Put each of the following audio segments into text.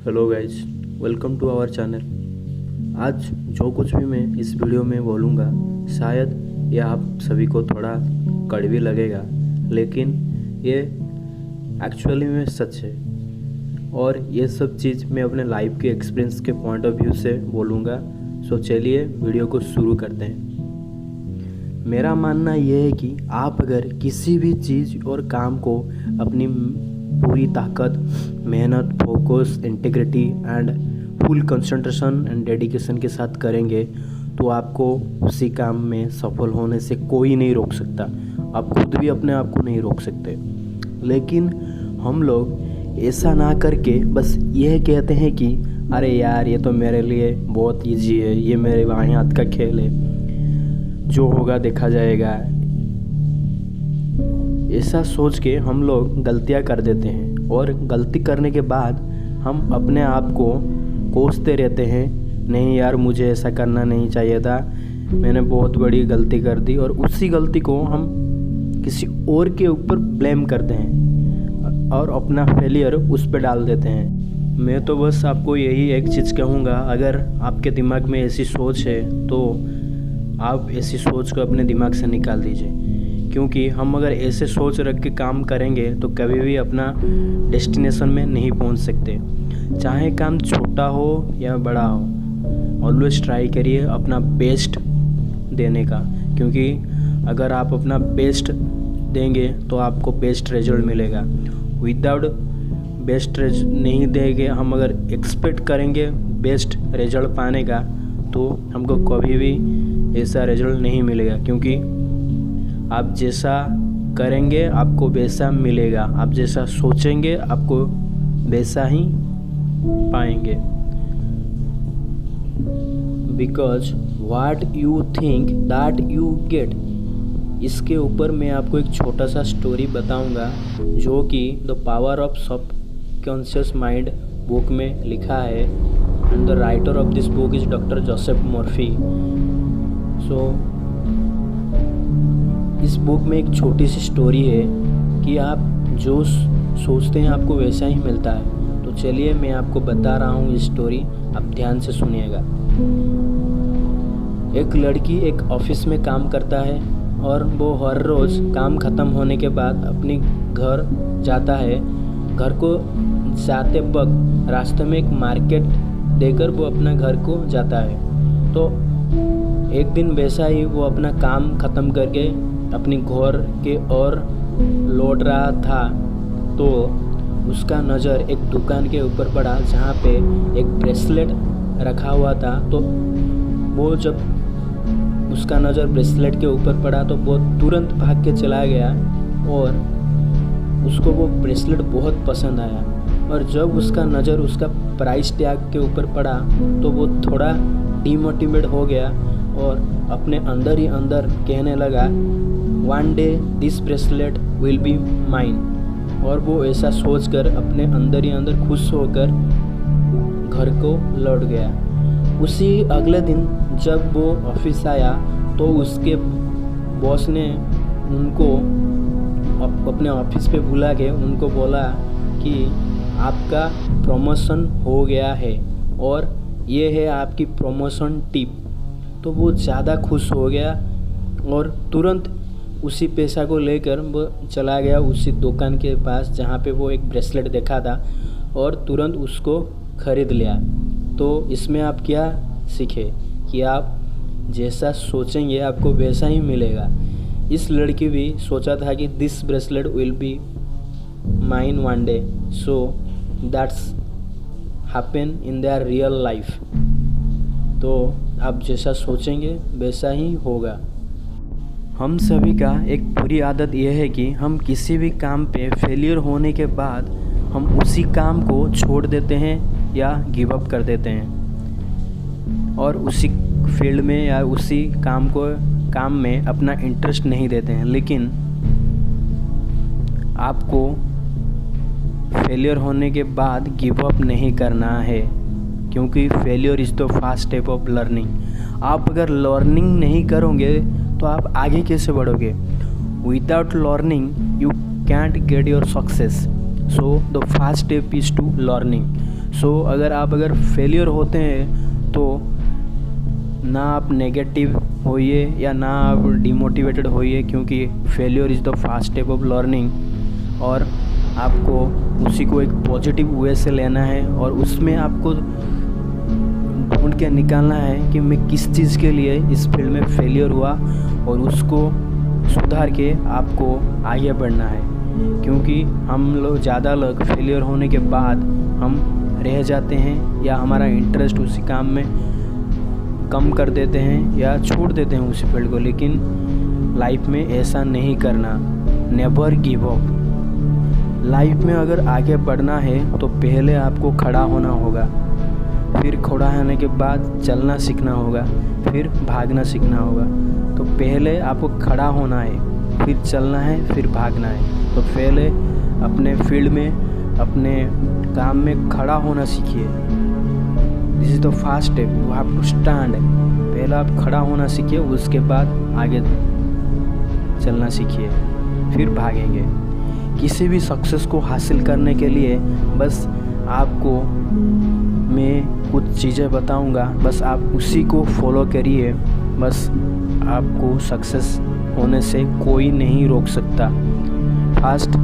Hello guys, welcome to our channel. आज जो कुछ भी मैं इस वीडियो में बोलूँगा शायद ये आप सभी को थोड़ा कड़वी लगेगा, लेकिन ये एक्चुअली में सच है और ये सब चीज़ मैं अपने लाइफ के एक्सपीरियंस के पॉइंट ऑफ व्यू से बोलूँगा। सो चलिए वीडियो को शुरू करते हैं। मेरा मानना ये है कि आप अगर किसी भी चीज़ और काम को अपनी पूरी ताकत, मेहनत, focus, integrity and full concentration and dedication के साथ करेंगे तो आपको उसी काम में सफल होने से कोई नहीं रोक सकता। आप खुद भी अपने आप को नहीं रोक सकते। लेकिन हम लोग ऐसा ना करके बस यह कहते हैं कि अरे यार ये तो मेरे लिए बहुत ईजी है, ये मेरे बाएं हाथ का खेल है, जो होगा देखा जाएगा। ऐसा सोच के हम लोग गलतियां कर देते हैं और गलती करने के बाद हम अपने आप को कोसते रहते हैं, नहीं यार मुझे ऐसा करना नहीं चाहिए था, मैंने बहुत बड़ी गलती कर दी। और उसी गलती को हम किसी और के ऊपर ब्लेम करते हैं और अपना फेलियर उस पर डाल देते हैं। मैं तो बस आपको यही एक चीज़ कहूँगा, अगर आपके दिमाग में ऐसी सोच है तो आप ऐसी सोच को अपने दिमाग से निकाल दीजिए, क्योंकि हम अगर ऐसे सोच रख के काम करेंगे तो कभी भी अपना डेस्टिनेशन में नहीं पहुंच सकते। चाहे काम छोटा हो या बड़ा हो, ऑलवेज ट्राई करिए अपना बेस्ट देने का, क्योंकि अगर आप अपना बेस्ट देंगे तो आपको बेस्ट रिजल्ट मिलेगा। विदाउट बेस्ट नहीं देंगे, हम अगर एक्सपेक्ट करेंगे बेस्ट रिजल्ट पाने का तो हमको कभी भी ऐसा रिजल्ट नहीं मिलेगा, क्योंकि आप जैसा करेंगे आपको वैसा मिलेगा, आप जैसा सोचेंगे आपको वैसा ही पाएंगे। Because what you think that you get. इसके ऊपर मैं आपको एक छोटा सा स्टोरी बताऊंगा जो कि the power of subconscious mind book में लिखा है and the writer of this book is doctor Joseph Murphy. So इस बुक में एक छोटी सी स्टोरी है कि आप जो सोचते हैं आपको वैसा ही मिलता है। तो चलिए मैं आपको बता रहा हूँ इस स्टोरी, आप ध्यान से सुनिएगा। एक लड़की एक ऑफिस में काम करता है और वो हर रोज़ काम ख़त्म होने के बाद अपने घर जाता है। घर को जाते वक्त रास्ते में एक मार्केट देकर वो अपना घर को जाता है। तो एक दिन वैसा ही वो अपना काम ख़त्म करके अपनी घर के ओर लौट रहा था तो उसका नज़र एक दुकान के ऊपर पड़ा जहाँ पे एक ब्रेसलेट रखा हुआ था। तो वो जब उसका नज़र ब्रेसलेट के ऊपर पड़ा तो वो तुरंत भाग के चला गया और उसको वो ब्रेसलेट बहुत पसंद आया। और जब उसका नज़र उसका प्राइस टैग के ऊपर पड़ा तो वो थोड़ा डिमोटिवेट हो गया और अपने अंदर ही अंदर कहने लगा, one day this bracelet will be mine. और वो ऐसा सोचकर अपने अंदर ही अंदर खुश होकर घर को लौट गया। उसी अगले दिन जब वो ऑफिस आया तो उसके बॉस ने उनको अपने ऑफिस पे बुला के उनको बोला कि आपका प्रमोशन हो गया है और ये है आपकी प्रमोशन टिप। तो वो ज़्यादा खुश हो गया और तुरंत उसी पैसा को लेकर वो चला गया उसी दुकान के पास जहाँ पे वो एक ब्रेसलेट देखा था और तुरंत उसको ख़रीद लिया। तो इसमें आप क्या सीखे कि आप जैसा सोचेंगे आपको वैसा ही मिलेगा। इस लड़की भी सोचा था कि this bracelet will be mine one day, so that's happen in their real life. तो आप जैसा सोचेंगे वैसा ही होगा। हम सभी का एक बुरी आदत यह है कि हम किसी भी काम पे फेलियर होने के बाद हम उसी काम को छोड़ देते हैं या गिव अप कर देते हैं और उसी फील्ड में या उसी काम में अपना इंटरेस्ट नहीं देते हैं। लेकिन आपको फेलियर होने के बाद गिव अप नहीं करना है, क्योंकि failure is the first step of learning. आप अगर लर्निंग नहीं करोगे तो आप आगे कैसे बढ़ोगे? Without learning you can't get your success. So the first step is to learning. So अगर फेलियर होते हैं तो ना आप नेगेटिव होइए या ना आप डिमोटिवेटेड होइए, क्योंकि failure is the first step of learning. और आपको उसी को एक पॉजिटिव वे से लेना है और उसमें आपको ढूंढ के निकालना है कि मैं किस चीज़ के लिए इस फील्ड में फेलियर हुआ और उसको सुधार के आपको आगे बढ़ना है। क्योंकि हम लोग ज़्यादा लोग फेलियर होने के बाद हम रह जाते हैं या हमारा इंटरेस्ट उसी काम में कम कर देते हैं या छोड़ देते हैं उसी फील्ड को। लेकिन लाइफ में ऐसा नहीं करना, नेवर गिव अप। लाइफ में अगर आगे बढ़ना है तो पहले आपको खड़ा होना होगा, फिर खड़ा होने के बाद चलना सीखना होगा, फिर भागना सीखना होगा। तो पहले आपको खड़ा होना है, फिर चलना है, फिर भागना है। तो पहले अपने फील्ड में, अपने काम में खड़ा होना सीखिए। This is the first step, you have to stand. पहले आप खड़ा होना सीखिए, उसके बाद आगे चलना सीखिए, फिर भागेंगे। किसी भी सक्सेस को हासिल करने के लिए बस आपको मैं कुछ चीज़ें बताऊंगा, बस आप उसी को फॉलो करिए। बस आपको सक्सेस होने से कोई नहीं रोक सकता। फर्स्ट,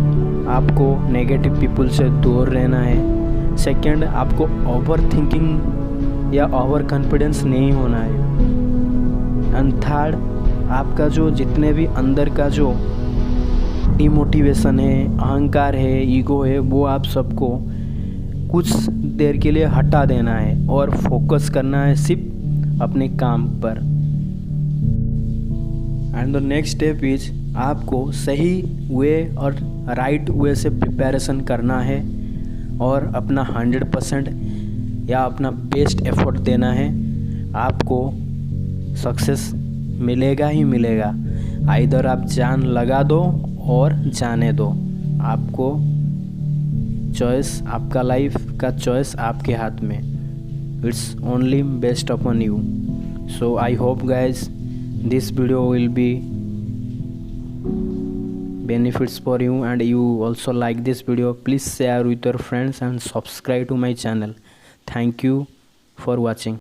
आपको नेगेटिव पीपल से दूर रहना है। सेकंड, आपको ओवर थिंकिंग या ओवर कॉन्फिडेंस नहीं होना है। एंड थर्ड, आपका जो जितने भी अंदर का जो डिमोटिवेशन है, अहंकार है, ईगो है, वो आप सबको कुछ देर के लिए हटा देना है और फोकस करना है सिर्फ अपने काम पर। And the next step is, आपको सही वे और राइट वे से प्रिपरेशन करना है और अपना 100% या अपना बेस्ट एफर्ट देना है। आपको सक्सेस मिलेगा ही मिलेगा। आइदर आप जान लगा दो और जाने दो, आपको चॉइस, आपका लाइफ का चॉइस आपके हाथ में। It's only best upon you. So I hope guys this video will be benefits for you and you also like this video. Please share with your friends and subscribe to my channel. Thank you for watching.